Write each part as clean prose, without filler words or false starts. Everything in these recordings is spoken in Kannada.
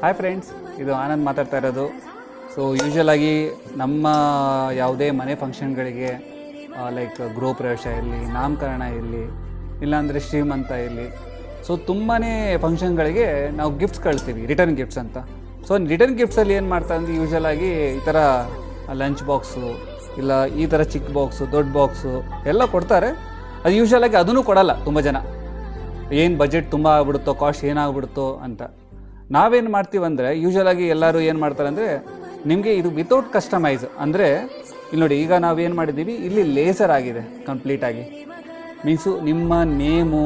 ಹಾಯ್ ಫ್ರೆಂಡ್ಸ್, ಇದು ಆನಂದ್ ಮಾತಾಡ್ತಾ ಇರೋದು. ಸೊ ಯೂಶ್ವಲಾಗಿ ನಮ್ಮ ಯಾವುದೇ ಮನೆ ಫಂಕ್ಷನ್ಗಳಿಗೆ ಲೈಕ್ ಗೃಹ ಪ್ರವೇಶ ಇರಲಿ, ನಾಮಕರಣ ಇರಲಿ, ಇಲ್ಲಾಂದರೆ ಶ್ರೀಮಂತ ಇರಲಿ, ಸೊ ತುಂಬಾ ಫಂಕ್ಷನ್ಗಳಿಗೆ ನಾವು ಗಿಫ್ಟ್ಸ್ ಕಳಿಸ್ತೀವಿ, ರಿಟರ್ನ್ ಗಿಫ್ಟ್ಸ್ ಅಂತ. ಸೊ ರಿಟರ್ನ್ ಗಿಫ್ಟ್ಸಲ್ಲಿ ಏನು ಮಾಡ್ತಾ ಅಂದರೆ ಯೂಶ್ವಲಾಗಿ ಈ ಥರ ಲಂಚ್ ಬಾಕ್ಸು ಇಲ್ಲ ಈ ಥರ ಚಿಕ್ಕ ಬಾಕ್ಸು, ದೊಡ್ಡ ಬಾಕ್ಸು ಎಲ್ಲ ಕೊಡ್ತಾರೆ. ಅದು ಯೂಶ್ವಲಾಗಿ ಅದನ್ನು ಕೊಡಲ್ಲ ತುಂಬ ಜನ. ಏನು ಬಜೆಟ್ ತುಂಬ ಆಗ್ಬಿಡುತ್ತೋ, ಕಾಸ್ಟ್ ಏನಾಗ್ಬಿಡುತ್ತೋ ಅಂತ. ನಾವೇನು ಮಾಡ್ತೀವಂದರೆ ಯೂಶ್ವಲಾಗಿ ಎಲ್ಲರೂ ಏನು ಮಾಡ್ತಾರೆ ಅಂದರೆ, ನಿಮಗೆ ಇದು ವಿತೌಟ್ ಕಸ್ಟಮೈಸ್ ಅಂದರೆ ಇಲ್ಲಿ ನೋಡಿ, ಈಗ ನಾವೇನು ಮಾಡಿದ್ದೀವಿ, ಇಲ್ಲಿ ಲೇಸರ್ ಆಗಿದೆ ಕಂಪ್ಲೀಟಾಗಿ. ಮೀನ್ಸು ನಿಮ್ಮ ನೇಮು,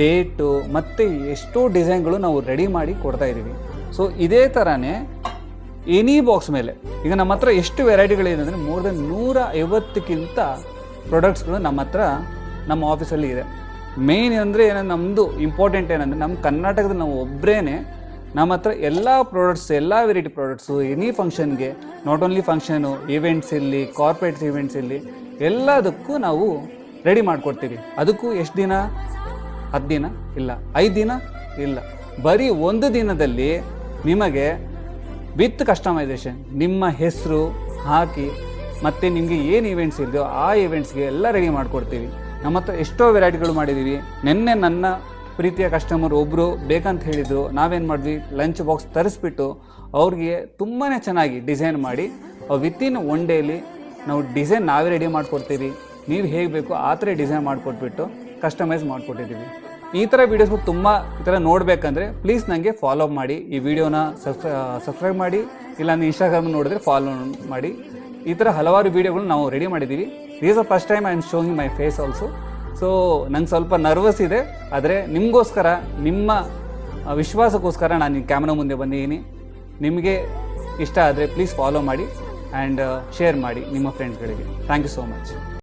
ಡೇಟು ಮತ್ತು ಎಷ್ಟೋ ಡಿಸೈನ್ಗಳು ನಾವು ರೆಡಿ ಮಾಡಿ ಕೊಡ್ತಾಯಿದ್ದೀವಿ. ಸೊ ಇದೇ ಥರನೇ ಎನಿ ಬಾಕ್ಸ್ ಮೇಲೆ ಈಗ ನಮ್ಮ ಹತ್ರ ಎಷ್ಟು ವೆರೈಟಿಗಳಿದೆ ಅಂದರೆ ಮೋರ್ ದೆನ್ 150ಕ್ಕಿಂತ ಪ್ರಾಡಕ್ಟ್ಸ್ಗಳು ನಮ್ಮ ಹತ್ರ ನಮ್ಮ ಆಫೀಸಲ್ಲಿ ಇದೆ. ಮೇಯ್ನ್ ಅಂದರೆ ಏನಂದ್ರೆ, ನಮ್ಮದು ಇಂಪಾರ್ಟೆಂಟ್ ಏನಂದರೆ, ನಮ್ಮ ಕರ್ನಾಟಕದಲ್ಲಿ ನಾವು ಒಬ್ಬರೇ ನಮ್ಮ ಹತ್ರ ಎಲ್ಲ ಪ್ರಾಡಕ್ಟ್ಸ್, ಎಲ್ಲ ವೆರೈಟಿ ಪ್ರಾಡಕ್ಟ್ಸು ಎನಿ ಫಂಕ್ಷನ್ಗೆ, ನಾಟ್ ಓನ್ಲಿ ಫಂಕ್ಷನು, ಈವೆಂಟ್ಸ್ ಇರಲಿ, ಕಾರ್ಪೊರೇಟ್ಸ್ ಈವೆಂಟ್ಸ್ ಇರಲಿ, ಎಲ್ಲದಕ್ಕೂ ನಾವು ರೆಡಿ ಮಾಡಿಕೊಡ್ತೀವಿ. ಅದಕ್ಕೂ ಎಷ್ಟು ದಿನ? 10 ದಿನ ಇಲ್ಲ, 5 ದಿನ ಇಲ್ಲ, ಬರೀ 1 ದಿನದಲ್ಲಿ ನಿಮಗೆ ವಿತ್ ಕಸ್ಟಮೈಸೇಷನ್ ನಿಮ್ಮ ಹೆಸರು ಹಾಕಿ ಮತ್ತು ನಿಮಗೆ ಏನು ಈವೆಂಟ್ಸ್ ಇದೆಯೋ ಆ ಈವೆಂಟ್ಸ್ಗೆ ಎಲ್ಲ ರೆಡಿ ಮಾಡಿಕೊಡ್ತೀವಿ. ನಮ್ಮ ಹತ್ರ ಎಷ್ಟೋ ವೆರೈಟಿಗಳು ಮಾಡಿದ್ದೀವಿ. ನಿನ್ನೆ ನನ್ನ ಪ್ರೀತಿಯ ಕಸ್ಟಮರ್ ಒಬ್ಬರು ಬೇಕಂತ ಹೇಳಿದರು, ನಾವೇನು ಮಾಡಿದ್ವಿ, ಲಂಚ್ ಬಾಕ್ಸ್ ತರಿಸ್ಬಿಟ್ಟು ಅವ್ರಿಗೆ ತುಂಬಾ ಚೆನ್ನಾಗಿ ಡಿಸೈನ್ ಮಾಡಿ ವಿತಿನ್ 1 ಡೇಲಿ ನಾವು ಡಿಸೈನ್ ನಾವೇ ರೆಡಿ ಮಾಡಿಕೊಡ್ತೀವಿ. ನೀವು ಹೇಗೆ ಬೇಕೋ ಆ ಥರ ಡಿಸೈನ್ ಮಾಡಿಕೊಟ್ಬಿಟ್ಟು ಕಸ್ಟಮೈಸ್ ಮಾಡಿಕೊಟ್ಟಿದ್ದೀವಿ. ಈ ಥರ ವೀಡಿಯೋಸ್ಗಳು ತುಂಬ ಈ ಥರ ನೋಡಬೇಕಂದ್ರೆ ಪ್ಲೀಸ್ ನನಗೆ ಫಾಲೋ ಮಾಡಿ, ಈ ವಿಡಿಯೋನ ಸಬ್ಸ್ಕ್ರೈಬ್ ಮಾಡಿ, ಇಲ್ಲ ನೀವು ಇನ್ಸ್ಟಾಗ್ರಾಮ್ ನೋಡಿದ್ರೆ ಫಾಲೋ ಮಾಡಿ. ಈ ಥರ ಹಲವಾರು ವೀಡಿಯೋಗಳು ನಾವು ರೆಡಿ ಮಾಡಿದ್ದೀವಿ. This are first time I am showing my face also. So ನಂಗೆ ಸ್ವಲ್ಪ ನರ್ವಸ್ ಇದೆ, ಆದರೆ ನಿಮಗೋಸ್ಕರ, ನಿಮ್ಮ ವಿಶ್ವಾಸಕ್ಕೋಸ್ಕರ ನಾನು ಕ್ಯಾಮ್ರಾ ಮುಂದೆ ಬಂದಿದ್ದೀನಿ. ನಿಮಗೆ ಇಷ್ಟ ಆದರೆ ಪ್ಲೀಸ್ ಫಾಲೋ ಮಾಡಿ ಆ್ಯಂಡ್ ಶೇರ್ ಮಾಡಿ ನಿಮ್ಮ ಫ್ರೆಂಡ್ಸ್ಗಳಿಗೆ. Thank you so much.